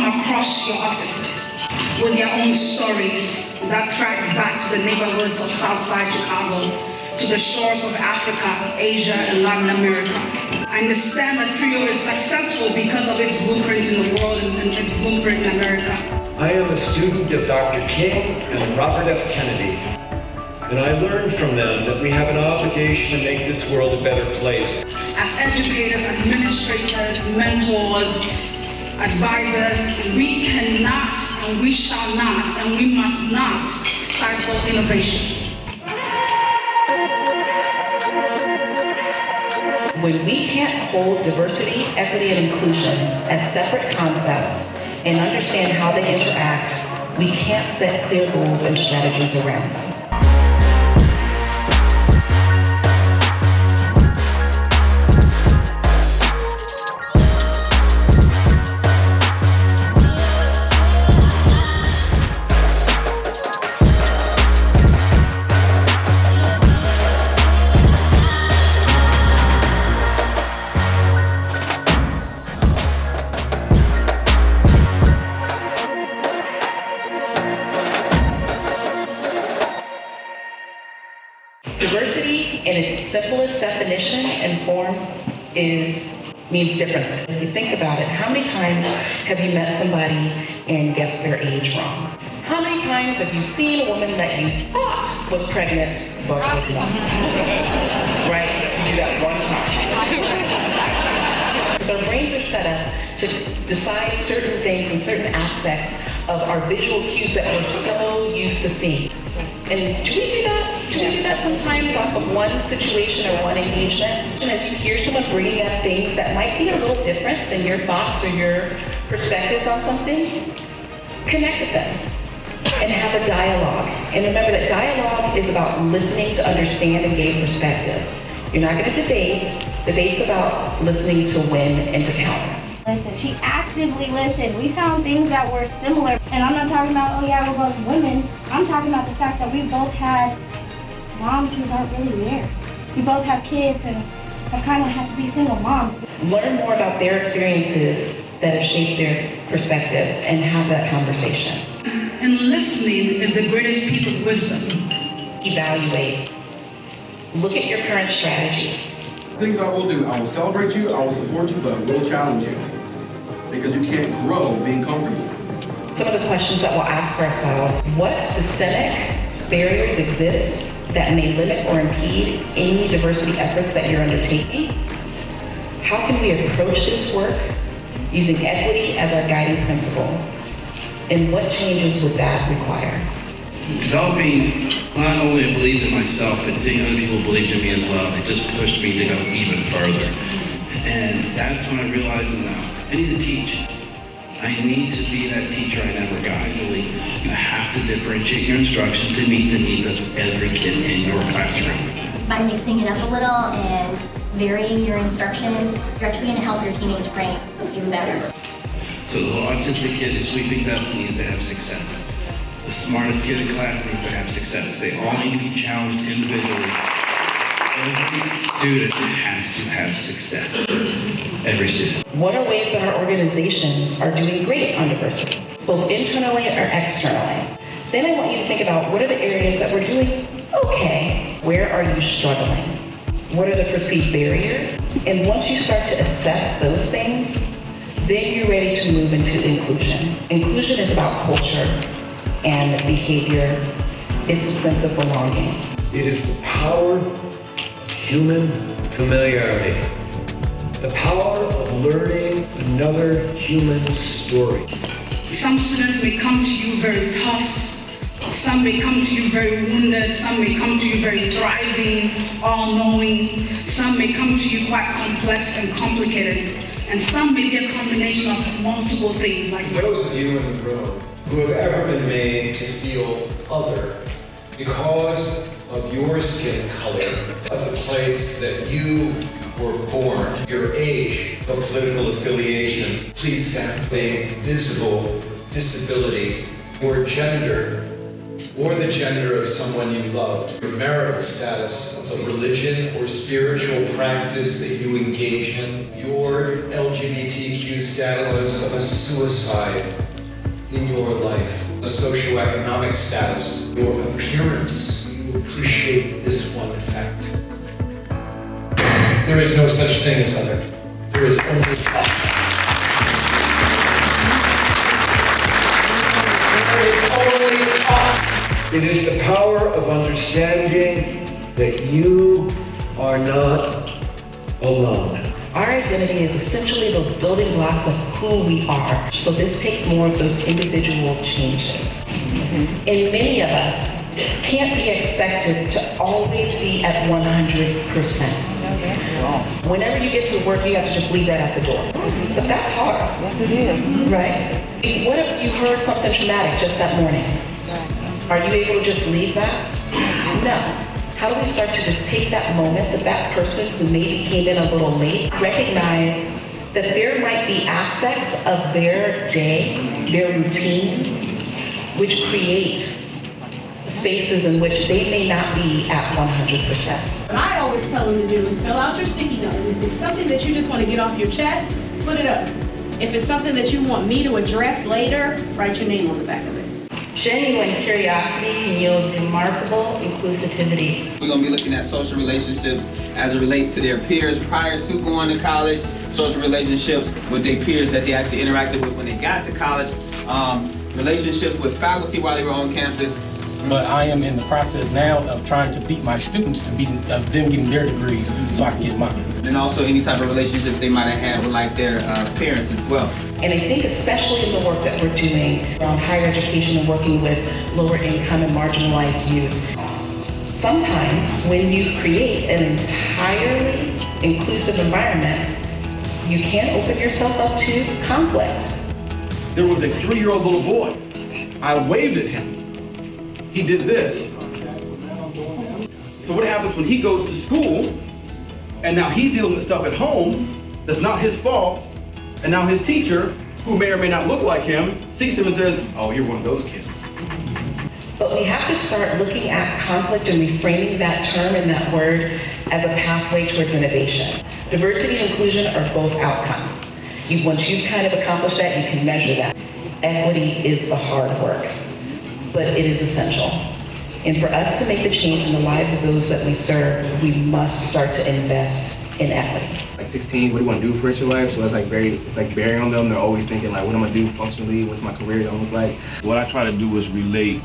come across your offices with their own stories that track back to the neighborhoods of Southside Chicago, to the shores of Africa, Asia, and Latin America. I understand that TRIO is successful because of its blueprint in the world and its blueprint in America. I am a student of Dr. King and Robert F. Kennedy, and I learned from them that we have an obligation to make this world a better place. As educators, administrators, mentors, advisors, we cannot and we shall not and we must not stifle innovation. When we can't hold diversity, equity, and inclusion as separate concepts and understand how they interact, we can't set clear goals and strategies around them. Diversity, in its simplest definition and form, means differences. If you think about it, how many times have you met somebody and guessed their age wrong? How many times have you seen a woman that you thought was pregnant but was not? Right? You do that one time. Because our brains are set up to decide certain things and certain aspects of our visual cues that we're so used to seeing. And do we do that? Do we do that sometimes off of one situation or one engagement? And as you hear someone bringing up things that might be a little different than your thoughts or your perspectives on something, connect with them and have a dialogue. And remember that dialogue is about listening to understand and gain perspective. You're not going to debate. Debate's about listening to win and to counter. Listen, she actively listened. We found things that were similar. And I'm not talking about, oh yeah, we're both women. I'm talking about the fact that we both had moms who weren't really there. We both have kids and have kind of had to be single moms. Learn more about their experiences that have shaped their perspectives and have that conversation. And listening is the greatest piece of wisdom. Evaluate. Look at your current strategies. Things I will do, I will celebrate you, I will support you, but I will challenge you. Because you can't grow being comfortable. Some of the questions that we'll ask ourselves: what systemic barriers exist that may limit or impede any diversity efforts that you're undertaking? How can we approach this work using equity as our guiding principle? And what changes would that require? Developing not only a belief in myself, but seeing other people believe in me as well. It just pushed me to go even further. And that's when I realized, no, I need to teach. I need to be that teacher I never got. You have to differentiate your instruction to meet the needs of every kid in your classroom. By mixing it up a little and varying your instruction, you're actually going to help your teenage brain even better. So the little autistic kid who's sweeping desks needs to have success. The smartest kid in class needs to have success. They all need to be challenged individually. Every student has to have success. Every student. What are ways that our organizations are doing great on diversity, both internally or externally? Then I want you to think about, what are the areas that we're doing okay? Where are you struggling? What are the perceived barriers? And once you start to assess those things, then you're ready to move into inclusion. Inclusion is about culture and behavior. It's a sense of belonging. It is the power of human familiarity. The power of learning another human story. Some students may come to you very tough. Some may come to you very wounded. Some may come to you very thriving, all-knowing. Some may come to you quite complex and complicated. And some may be a combination of multiple things like this. Those of you in the room who have ever been made to feel other because of your skin color, of the place that you were born, your age, or political affiliation, please stand. A visible disability or gender or the gender of someone you loved, your marital status, a religion or spiritual practice that you engage in, your LGBTQ status, a suicide in your life, a socioeconomic status, your appearance. You appreciate this one fact. There is no such thing as other. There is only us. There is only us. It is the power of understanding that you are not alone. Our identity is essentially those building blocks of who we are. So this takes more of those individual changes. And many of us can't be expected to always be at 100%. Whenever you get to work, you have to just leave that at the door. But that's hard. Yes, it is. Right? What if you heard something traumatic just that morning? Are you able to just leave that? No. How do we start to just take that moment that that person who maybe came in a little late, recognize that there might be aspects of their day, their routine, which create spaces in which they may not be at 100%. What I always tell them to do is fill out your sticky note. If it's something that you just want to get off your chest, put it up. If it's something that you want me to address later, write your name on the back of it. Genuine curiosity can yield remarkable inclusivity. We're going to be looking at social relationships as it relates to their peers prior to going to college, social relationships with their peers that they actually interacted with when they got to college, relationships with faculty while they were on campus. But I am in the process now of trying to beat my students to of them getting their degrees so I can get mine. And also any type of relationship they might have had with like their parents as well. And I think especially in the work that we're doing around higher education and working with lower income and marginalized youth, sometimes when you create an entirely inclusive environment, you can open yourself up to conflict. There was a 3-year-old little boy. I waved at him. He did this. So what happens when he goes to school and now he's dealing with stuff at home that's not his fault, and now his teacher, who may or may not look like him, sees him and says, oh, you're one of those kids. But we have to start looking at conflict and reframing that term and that word as a pathway towards innovation. Diversity and inclusion are both outcomes. Once you've kind of accomplished that, you can measure that. Equity is the hard work, but it is essential. And for us to make the change in the lives of those that we serve, we must start to invest in equity. Like 16, what do you want to do for your life? So it's like bearing on them. They're always thinking like, what am I gonna do functionally? What's my career gonna look like? What I try to do is relate.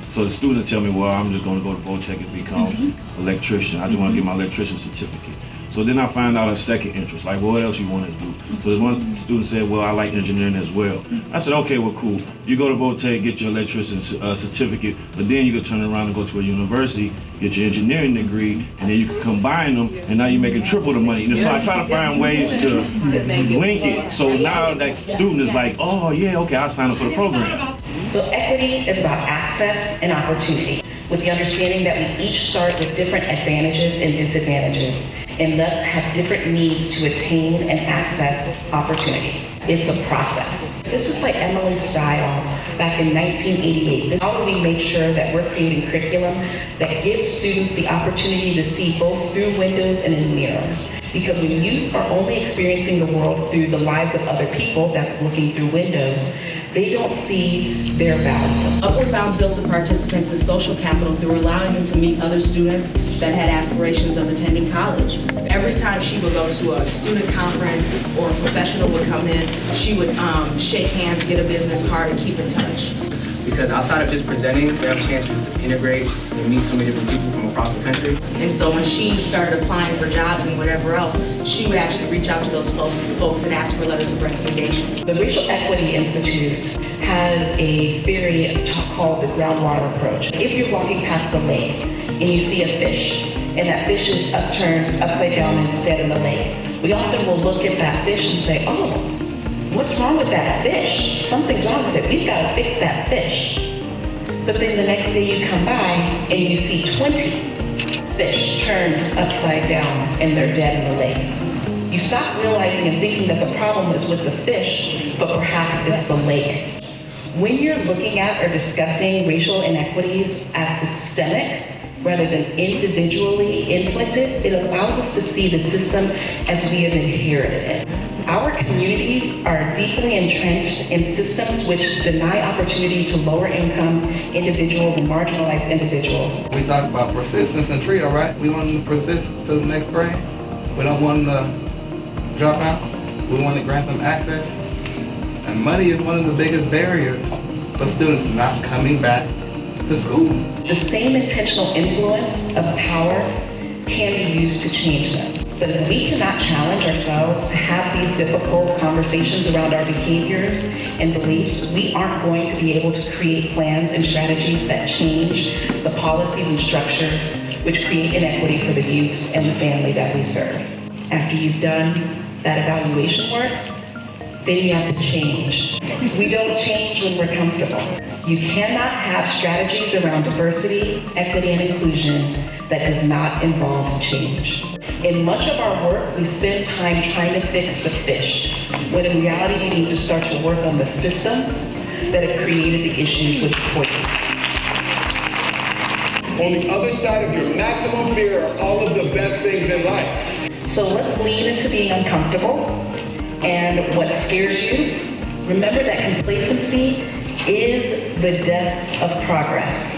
So the students tell me, well, I'm just gonna go to Vo-Tech and become an electrician. I just wanna get my electrician certificate. So then I find out a second interest, like, well, what else you want to do? So there's one student said, well, I like engineering as well. I said, okay, well, cool. You go to Vo-Tech, get your electrician certificate, but then you could turn around and go to a university, get your engineering degree, and then you can combine them, and now you're making triple the money. And so I try to find ways to link it. So now that student is like, oh, yeah, okay, I'll sign up for the program. So equity is about access and opportunity, with the understanding that we each start with different advantages and disadvantages, and thus have different needs to attain and access opportunity. It's a process. This was by Emily Stile back in 1988. How do we make sure that we're creating curriculum that gives students the opportunity to see both through windows and in mirrors? Because when youth are only experiencing the world through the lives of other people, that's looking through windows, they don't see their value. Upward Bound built the participants as social capital through allowing them to meet other students that had aspirations of attending college. Every time she would go to a student conference or a professional would come in, she would shake hands, get a business card, and keep in touch. Because outside of just presenting, we have chances to integrate and meet so many different people from across the country. And so when she started applying for jobs and whatever else, she would actually reach out to those folks and ask for letters of recommendation. The Racial Equity Institute has a theory called the groundwater approach. If you're walking past the lake and you see a fish, and that fish is upturned upside down instead in the lake, we often will look at that fish and say, oh, what's wrong with that fish? Something's wrong with it. We've got to fix that fish. But then the next day you come by and you see 20 fish turned upside down and they're dead in the lake. You stop realizing and thinking that the problem is with the fish, but perhaps it's the lake. When you're looking at or discussing racial inequities as systemic rather than individually inflicted, it allows us to see the system as we have inherited it. Our communities are deeply entrenched in systems which deny opportunity to lower income individuals and marginalized individuals. We talk about persistence and trio, right? We want them to persist to the next grade. We don't want them to drop out. We want to grant them access. And money is one of the biggest barriers for students not coming back to school. The same intentional influence of power can be used to change them. But if we cannot challenge ourselves to have these difficult conversations around our behaviors and beliefs, we aren't going to be able to create plans and strategies that change the policies and structures which create inequity for the youths and the family that we serve. After you've done that evaluation work, then you have to change. We don't change when we're comfortable. You cannot have strategies around diversity, equity, and inclusion that does not involve change. In much of our work, we spend time trying to fix the fish, when in reality, we need to start to work on the systems that have created the issues with poison. On the other side of your maximum fear are all of the best things in life. So let's lean into being uncomfortable and what scares you. Remember that complacency is the death of progress.